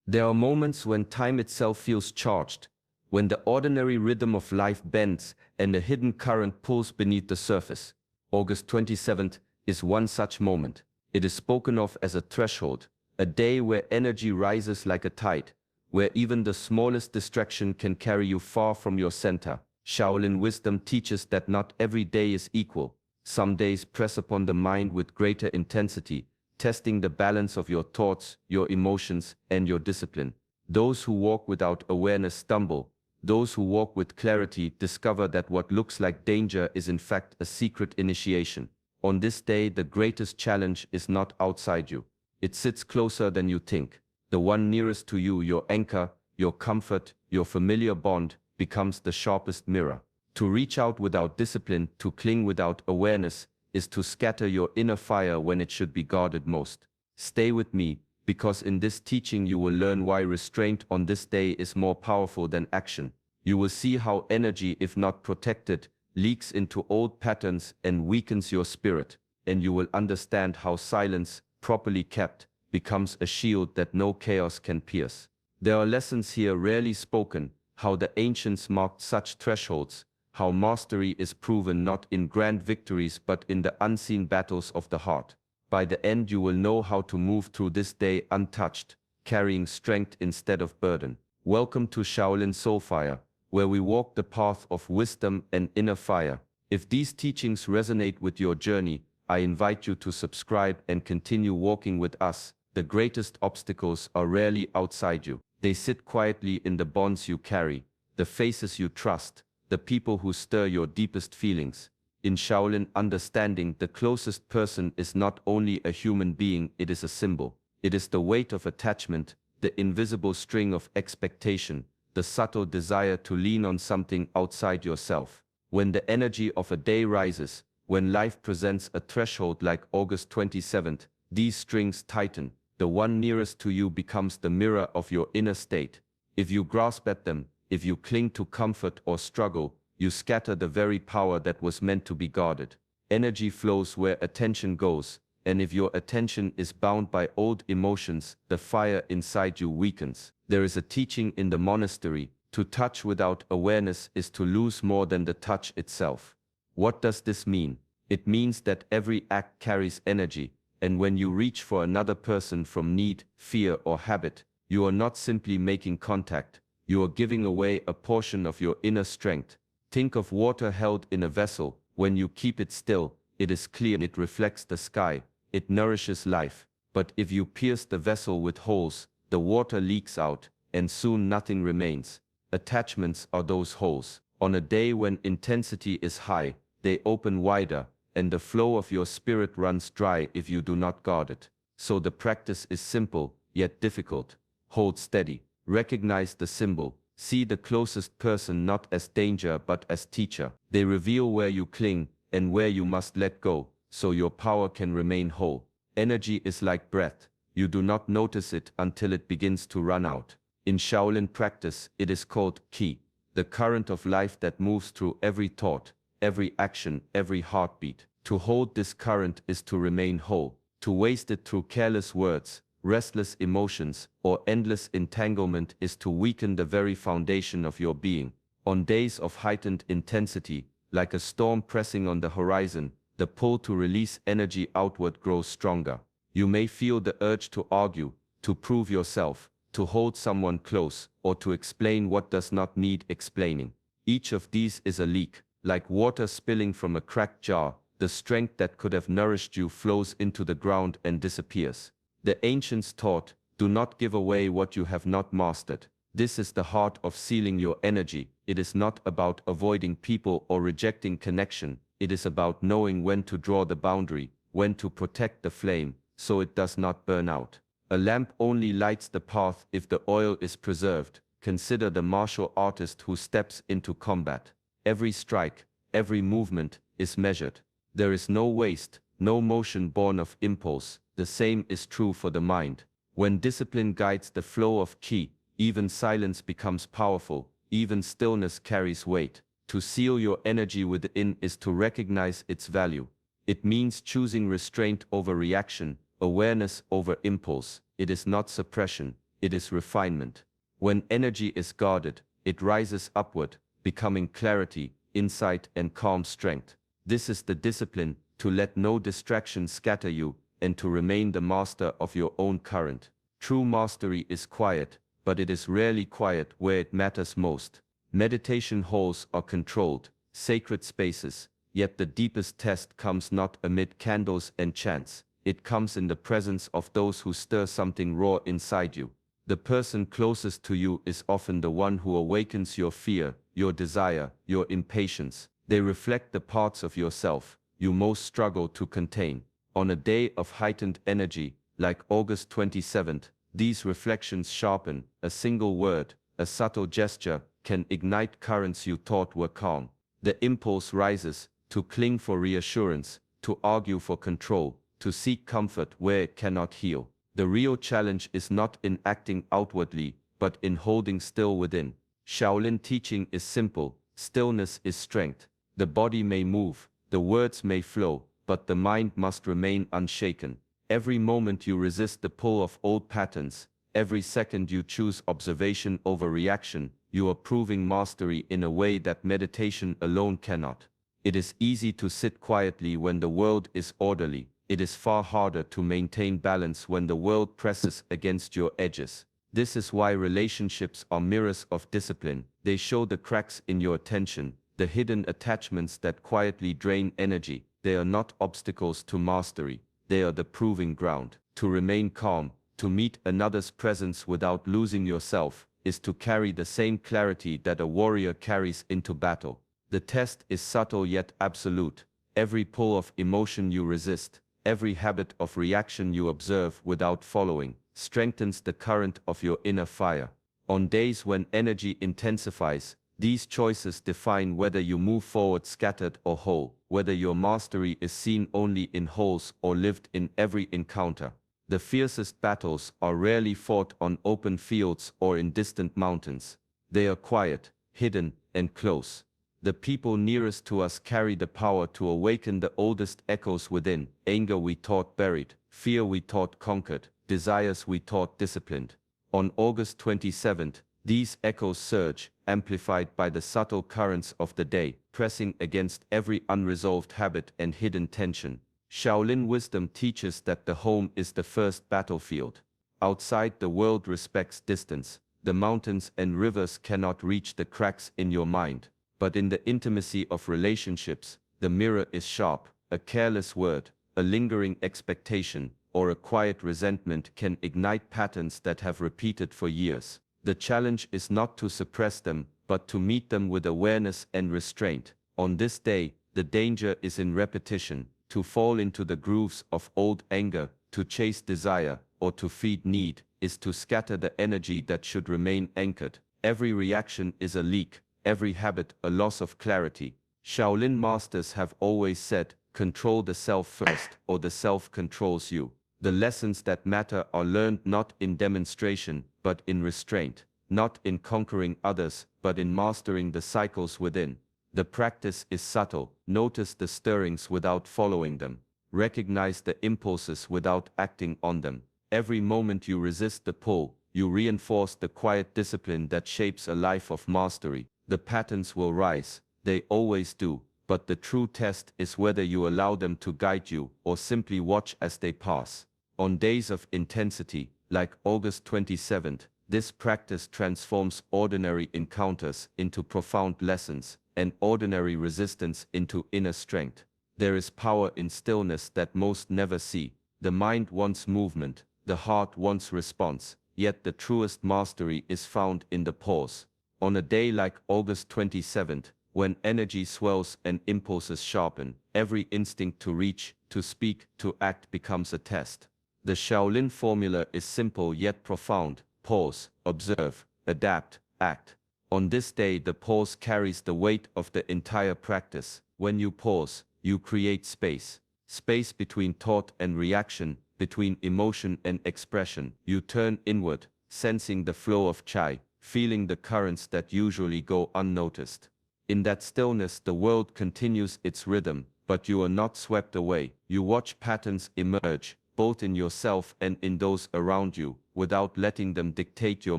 There are moments when time itself feels charged, when the ordinary rhythm of life bends and a hidden current pulls beneath the surface. August 27th is one such moment. It is spoken of as a threshold, a day where energy rises like a tide, where even the smallest distraction can carry you far from your center. Shaolin wisdom teaches that not every day is equal. Some days press upon the mind with greater intensity, testing the balance of your thoughts, your emotions, and your discipline. Those who walk without awareness stumble. Those who walk with clarity discover that what looks like danger is in fact a secret initiation. On this day, the greatest challenge is not outside you. It sits closer than you think. The one nearest to you, your anchor, your comfort, your familiar bond, becomes the sharpest mirror. To reach out without discipline, to cling without awareness, is to scatter your inner fire when it should be guarded most. Stay with me, because in this teaching you will learn why restraint on this day is more powerful than action. You will see how energy, if not protected, leaks into old patterns and weakens your spirit, and you will understand how silence, properly kept, becomes a shield that no chaos can pierce. There are lessons here rarely spoken, how the ancients marked such thresholds, how mastery is proven not in grand victories but in the unseen battles of the heart. By the end you will know how to move through this day untouched, carrying strength instead of burden. Welcome to Shaolin Soulfire, where we walk the path of wisdom and inner fire. If these teachings resonate with your journey, I invite you to subscribe and continue walking with us. The greatest obstacles are rarely outside you. They sit quietly in the bonds you carry, the faces you trust, the people who stir your deepest feelings. In Shaolin understanding, the closest person is not only a human being, it is a symbol. It is the weight of attachment, the invisible string of expectation, the subtle desire to lean on something outside yourself. When the energy of a day rises, when life presents a threshold like August 27th, these strings tighten. The one nearest to you becomes the mirror of your inner state. If you grasp at them, if you cling to comfort or struggle, you scatter the very power that was meant to be guarded. Energy flows where attention goes, and if your attention is bound by old emotions, the fire inside you weakens. There is a teaching in the monastery: to touch without awareness is to lose more than the touch itself. What does this mean? It means that every act carries energy, and when you reach for another person from need, fear, or habit, you are not simply making contact, you are giving away a portion of your inner strength. Think of water held in a vessel. When you keep it still, it is clear, it reflects the sky, it nourishes life. But if you pierce the vessel with holes, the water leaks out, and soon nothing remains. Attachments are those holes. On a day when intensity is high, they open wider, and the flow of your spirit runs dry if you do not guard it. So the practice is simple, yet difficult. Hold steady. Recognize the symbol. See the closest person not as danger but as teacher. They reveal where you cling and where you must let go, so your power can remain whole. Energy is like breath. You do not notice it until it begins to run out. In Shaolin practice, it is called qi, the current of life that moves through every thought, every action, every heartbeat. To hold this current is to remain whole. To waste it through careless words, restless emotions, or endless entanglement is to weaken the very foundation of your being. On days of heightened intensity, like a storm pressing on the horizon, the pull to release energy outward grows stronger. You may feel the urge to argue, to prove yourself, to hold someone close, or to explain what does not need explaining. Each of these is a leak. Like water spilling from a cracked jar, the strength that could have nourished you flows into the ground and disappears. The ancients taught, do not give away what you have not mastered. This is the heart of sealing your energy. It is not about avoiding people or rejecting connection. It is about knowing when to draw the boundary, when to protect the flame, so it does not burn out. A lamp only lights the path if the oil is preserved. Consider the martial artist who steps into combat. Every strike, every movement is measured. There is no waste, no motion born of impulse. The same is true for the mind. When discipline guides the flow of qi, even silence becomes powerful, even stillness carries weight. To seal your energy within is to recognize its value. It means choosing restraint over reaction, awareness over impulse. It is not suppression, it is refinement. When energy is guarded, it rises upward, becoming clarity, insight, and calm strength. This is the discipline, to let no distraction scatter you, and to remain the master of your own current. True mastery is quiet, but it is rarely quiet where it matters most. Meditation halls are controlled, sacred spaces, yet the deepest test comes not amid candles and chants. It comes in the presence of those who stir something raw inside you. The person closest to you is often the one who awakens your fear, your desire, your impatience. They reflect the parts of yourself you most struggle to contain. On a day of heightened energy, like August 27th, these reflections sharpen. A single word, a subtle gesture, can ignite currents you thought were calm. The impulse rises, to cling for reassurance, to argue for control, to seek comfort where it cannot heal. The real challenge is not in acting outwardly, but in holding still within. Shaolin teaching is simple: stillness is strength. The body may move, the words may flow, but the mind must remain unshaken. Every moment you resist the pull of old patterns, every second you choose observation over reaction, you are proving mastery in a way that meditation alone cannot. It is easy to sit quietly when the world is orderly. It is far harder to maintain balance when the world presses against your edges. This is why relationships are mirrors of discipline. They show the cracks in your attention, the hidden attachments that quietly drain energy. They are not obstacles to mastery. They are the proving ground. To remain calm, to meet another's presence without losing yourself, is to carry the same clarity that a warrior carries into battle. The test is subtle yet absolute. Every pull of emotion you resist, every habit of reaction you observe without following, strengthens the current of your inner fire. On days when energy intensifies, these choices define whether you move forward scattered or whole, whether your mastery is seen only in holes or lived in every encounter. The fiercest battles are rarely fought on open fields or in distant mountains. They are quiet, hidden, and close. The people nearest to us carry the power to awaken the oldest echoes within. Anger we thought buried, fear we thought conquered, desires we thought disciplined. On August 27th, these echoes surge, amplified by the subtle currents of the day, pressing against every unresolved habit and hidden tension. Shaolin wisdom teaches that the home is the first battlefield. Outside, the world respects distance. The mountains and rivers cannot reach the cracks in your mind. But in the intimacy of relationships, the mirror is sharp. A careless word, a lingering expectation, or a quiet resentment can ignite patterns that have repeated for years. The challenge is not to suppress them, but to meet them with awareness and restraint. On this day, the danger is in repetition, to fall into the grooves of old anger, to chase desire, or to feed need, is to scatter the energy that should remain anchored. Every reaction is a leak, every habit a loss of clarity. Shaolin masters have always said, control the self first, or the self controls you. The lessons that matter are learned not in demonstration, but in restraint, not in conquering others, but in mastering the cycles within. The practice is subtle. Notice the stirrings without following them. Recognize the impulses without acting on them. Every moment you resist the pull, you reinforce the quiet discipline that shapes a life of mastery. The patterns will rise, they always do, but the true test is whether you allow them to guide you or simply watch as they pass. On days of intensity, like August 27th, this practice transforms ordinary encounters into profound lessons, and ordinary resistance into inner strength. There is power in stillness that most never see. The mind wants movement, the heart wants response, yet the truest mastery is found in the pause. On a day like August 27th, when energy swells and impulses sharpen, every instinct to reach, to speak, to act becomes a test. The Shaolin formula is simple yet profound: pause, observe, adapt, act. On this day, the pause carries the weight of the entire practice. When you pause, you create space. Space between thought and reaction, between emotion and expression. You turn inward, sensing the flow of chai, feeling the currents that usually go unnoticed. In that stillness, the world continues its rhythm, but you are not swept away. You watch patterns emerge, both in yourself and in those around you, without letting them dictate your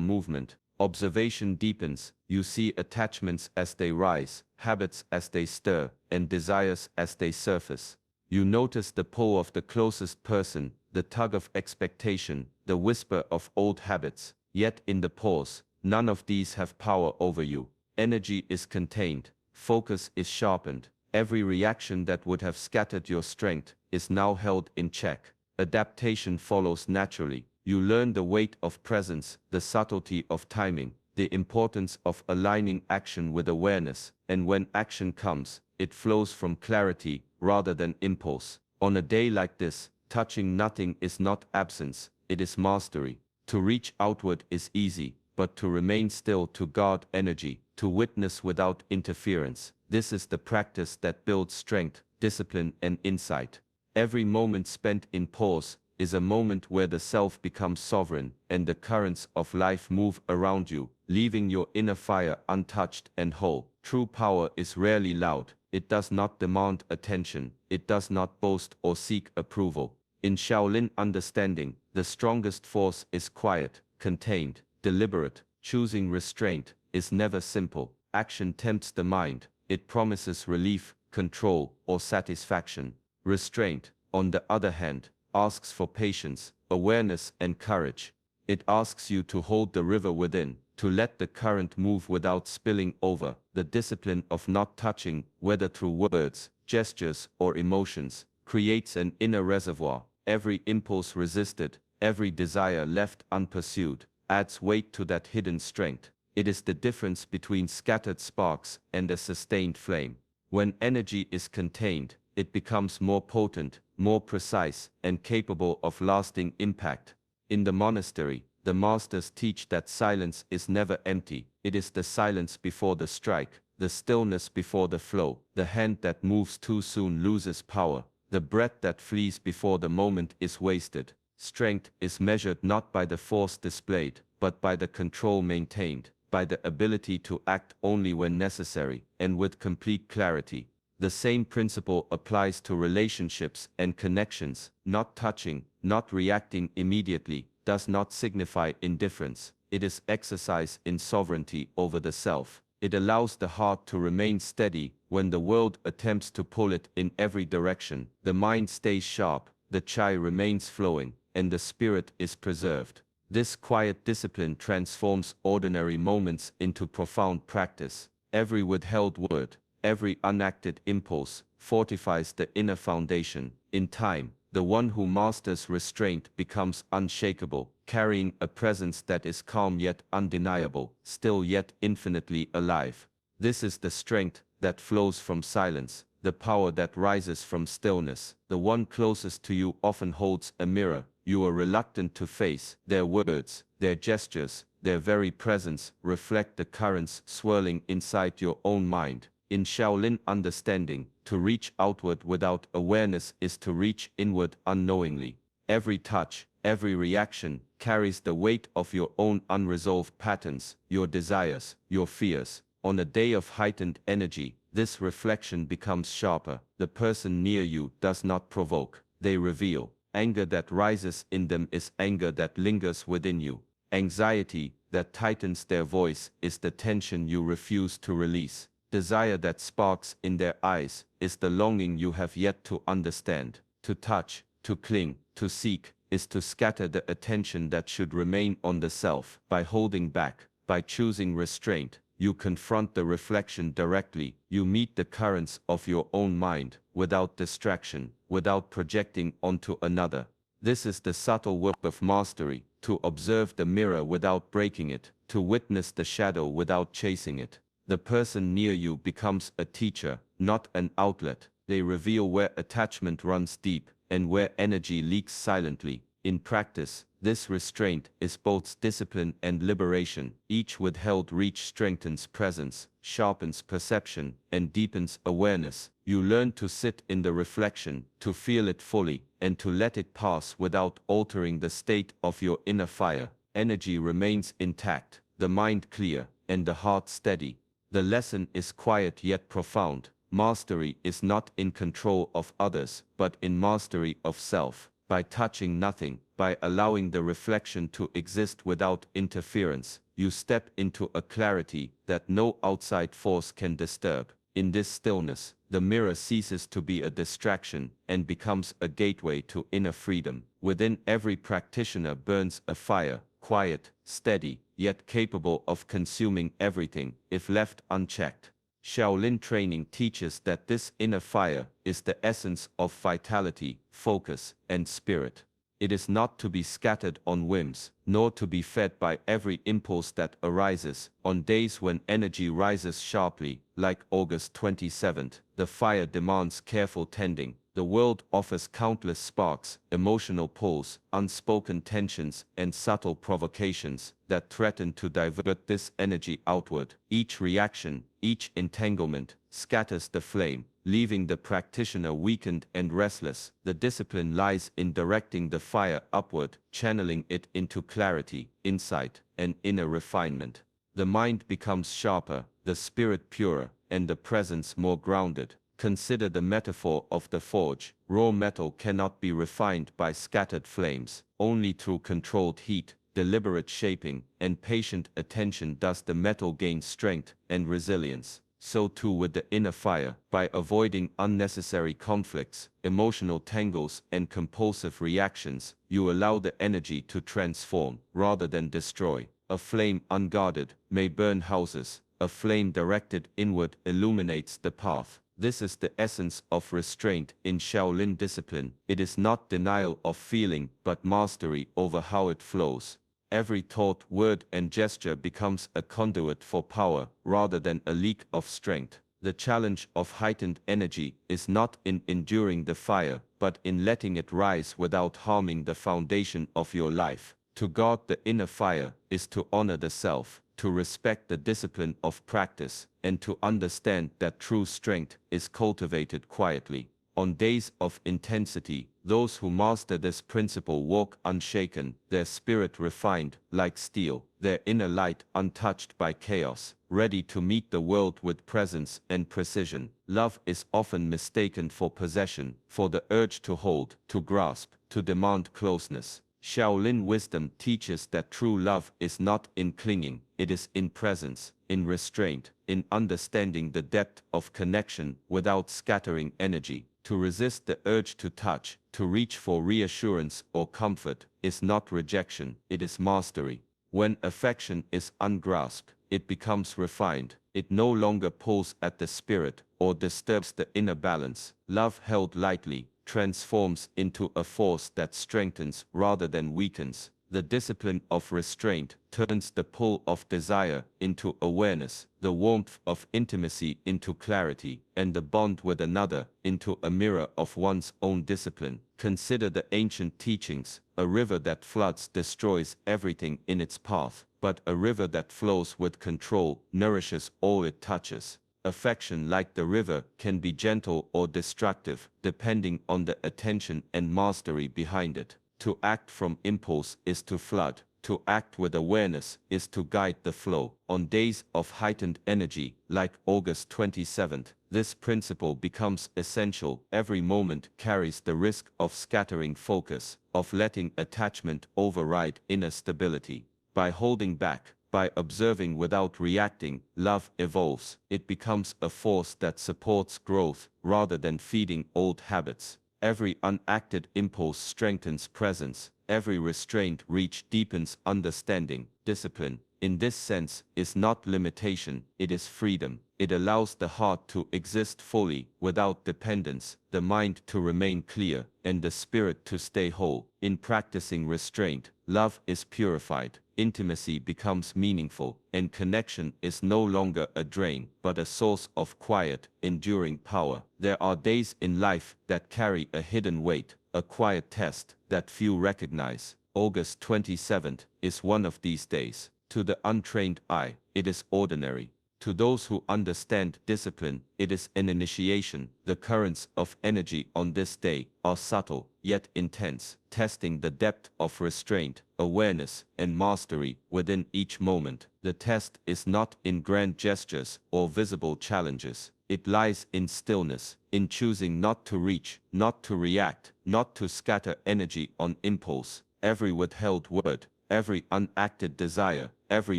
movement. Observation deepens. You see attachments as they rise, habits as they stir, and desires as they surface. You notice the pull of the closest person, the tug of expectation, the whisper of old habits. Yet in the pause, none of these have power over you. Energy is contained, focus is sharpened. Every reaction that would have scattered your strength is now held in check. Adaptation follows naturally. You learn the weight of presence, the subtlety of timing, the importance of aligning action with awareness, and when action comes, it flows from clarity rather than impulse. On a day like this, touching nothing is not absence, it is mastery. To reach outward is easy, but to remain still, to guard energy, to witness without interference, this is the practice that builds strength, discipline, and insight. Every moment spent in pause is a moment where the self becomes sovereign and the currents of life move around you, leaving your inner fire untouched and whole. True power is rarely loud. It does not demand attention. It does not boast or seek approval. In Shaolin understanding, the strongest force is quiet, contained, deliberate. Choosing restraint is never simple. Action tempts the mind. It promises relief, control, or satisfaction. Restraint, on the other hand, asks for patience, awareness, and courage. It asks you to hold the river within, to let the current move without spilling over. The discipline of not touching, whether through words, gestures, or emotions, creates an inner reservoir. Every impulse resisted, every desire left unpursued, adds weight to that hidden strength. It is the difference between scattered sparks and a sustained flame. When energy is contained, it becomes more potent, more precise, and capable of lasting impact. In the monastery, the masters teach that silence is never empty. It is the silence before the strike, the stillness before the flow. The hand that moves too soon loses power. The breath that flees before the moment is wasted. Strength is measured not by the force displayed, but by the control maintained, by the ability to act only when necessary, and with complete clarity. The same principle applies to relationships and connections. Not touching, not reacting immediately, does not signify indifference. It is exercise in sovereignty over the self. It allows the heart to remain steady when the world attempts to pull it in every direction. The mind stays sharp, the chai remains flowing, and the spirit is preserved. This quiet discipline transforms ordinary moments into profound practice. Every withheld word, every unacted impulse, fortifies the inner foundation. In time, the one who masters restraint becomes unshakable, carrying a presence that is calm yet undeniable, still yet infinitely alive. This is the strength that flows from silence, the power that rises from stillness. The one closest to you often holds a mirror you are reluctant to face. Their words, their gestures, their very presence reflect the currents swirling inside your own mind. In Shaolin understanding, to reach outward without awareness is to reach inward unknowingly. Every touch, every reaction carries the weight of your own unresolved patterns, your desires, your fears. On a day of heightened energy, this reflection becomes sharper. The person near you does not provoke, they reveal. Anger that rises in them is anger that lingers within you. Anxiety that tightens their voice is the tension you refuse to release. Desire that sparks in their eyes is the longing you have yet to understand. To touch, to cling, to seek, is to scatter the attention that should remain on the self. By holding back, by choosing restraint, you confront the reflection directly. You meet the currents of your own mind, without distraction, without projecting onto another. This is the subtle work of mastery, to observe the mirror without breaking it, to witness the shadow without chasing it. The person near you becomes a teacher, not an outlet. They reveal where attachment runs deep, and where energy leaks silently. In practice, this restraint is both discipline and liberation. Each withheld reach strengthens presence, sharpens perception, and deepens awareness. You learn to sit in the reflection, to feel it fully, and to let it pass without altering the state of your inner fire. Energy remains intact, the mind clear, and the heart steady. The lesson is quiet yet profound. Mastery is not in control of others, but in mastery of self. By touching nothing, By allowing the reflection to exist without interference, you step into a clarity that no outside force can disturb. In this stillness, the mirror ceases to be a distraction and becomes a gateway to inner freedom. Within every practitioner burns a fire, quiet, steady, yet capable of consuming everything if left unchecked. Shaolin training teaches that this inner fire is the essence of vitality, focus, and spirit. It is not to be scattered on whims, nor to be fed by every impulse that arises. On days when energy rises sharply, like August 27th, the fire demands careful tending. The world offers countless sparks, emotional pulls, unspoken tensions, and subtle provocations that threaten to divert this energy outward. Each reaction, each entanglement, scatters the flame, leaving the practitioner weakened and restless. The discipline lies in directing the fire upward, channeling it into clarity, insight, and inner refinement. The mind becomes sharper, the spirit purer, and the presence more grounded. Consider the metaphor of the forge. Raw metal cannot be refined by scattered flames. Only through controlled heat, deliberate shaping, and patient attention does the metal gain strength and resilience. So too with the inner fire. By avoiding unnecessary conflicts, emotional tangles, and compulsive reactions, you allow the energy to transform rather than destroy. A flame unguarded may burn houses. A flame directed inward illuminates the path. This is the essence of restraint in Shaolin discipline. It is not denial of feeling, but mastery over how it flows. Every thought, word, and gesture becomes a conduit for power, rather than a leak of strength. The challenge of heightened energy is not in enduring the fire, but in letting it rise without harming the foundation of your life. To guard the inner fire is to honor the self, to respect the discipline of practice, and to understand that true strength is cultivated quietly. On days of intensity, those who master this principle walk unshaken, their spirit refined like steel, their inner light untouched by chaos, ready to meet the world with presence and precision. Love is often mistaken for possession, for the urge to hold, to grasp, to demand closeness. Shaolin wisdom teaches that true love is not in clinging, it is in presence, in restraint, in understanding the depth of connection without scattering energy. To resist the urge to touch, to reach for reassurance or comfort, is not rejection, it is mastery. When affection is ungrasped, it becomes refined. It no longer pulls at the spirit or disturbs the inner balance. Love held lightly transforms into a force that strengthens rather than weakens. The discipline of restraint turns the pull of desire into awareness, the warmth of intimacy into clarity, and the bond with another into a mirror of one's own discipline. Consider the ancient teachings. A river that floods destroys everything in its path, but a river that flows with control nourishes all it touches. Affection, like the river, can be gentle or destructive, depending on the attention and mastery behind it. To act from impulse is to flood. To act with awareness is to guide the flow. On days of heightened energy, like August 27th, this principle becomes essential. Every moment carries the risk of scattering focus, of letting attachment override inner stability. By holding back, by observing without reacting, love evolves. It becomes a force that supports growth rather than feeding old habits. Every unacted impulse strengthens presence. Every restrained reach deepens understanding. Discipline, in this sense, is not limitation, it is freedom. It allows the heart to exist fully, without dependence, the mind to remain clear, and the spirit to stay whole. In practicing restraint, love is purified, intimacy becomes meaningful, and connection is no longer a drain, but a source of quiet, enduring power. There are days in life that carry a hidden weight, a quiet test that few recognize. August 27th is one of these days. To the untrained eye, it is ordinary. To those who understand discipline, it is an initiation. The currents of energy on this day are subtle, yet intense, testing the depth of restraint, awareness, and mastery within each moment. The test is not in grand gestures or visible challenges. It lies in stillness, in choosing not to reach, not to react, not to scatter energy on impulse. every withheld word, every unacted desire, every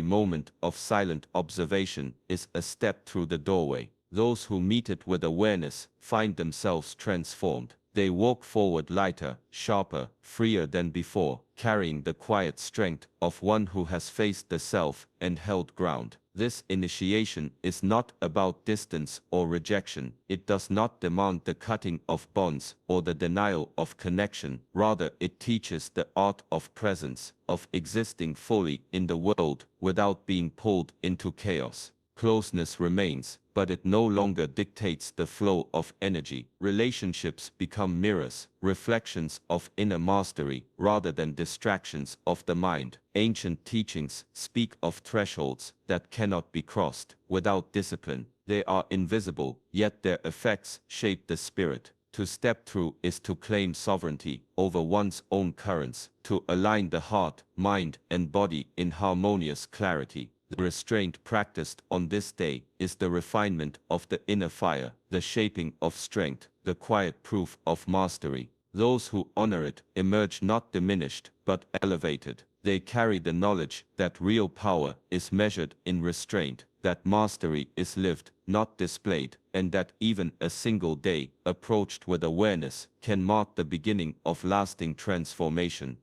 moment of silent observation is a step through the doorway. Those who meet it with awareness find themselves transformed. They walk forward lighter, sharper, freer than before, carrying the quiet strength of one who has faced the self and held ground. This initiation is not about distance or rejection. It does not demand the cutting of bonds or the denial of connection. Rather, it teaches the art of presence, of existing fully in the world without being pulled into chaos. Closeness remains, but it no longer dictates the flow of energy. Relationships become mirrors, reflections of inner mastery, rather than distractions of the mind. Ancient teachings speak of thresholds that cannot be crossed. Without discipline, they are invisible, yet their effects shape the spirit. To step through is to claim sovereignty over one's own currents, to align the heart, mind, and body in harmonious clarity. The restraint practiced on this day is the refinement of the inner fire, the shaping of strength, the quiet proof of mastery. Those who honor it emerge not diminished, but elevated. They carry the knowledge that real power is measured in restraint, that mastery is lived, not displayed, and that even a single day, approached with awareness, can mark the beginning of lasting transformation.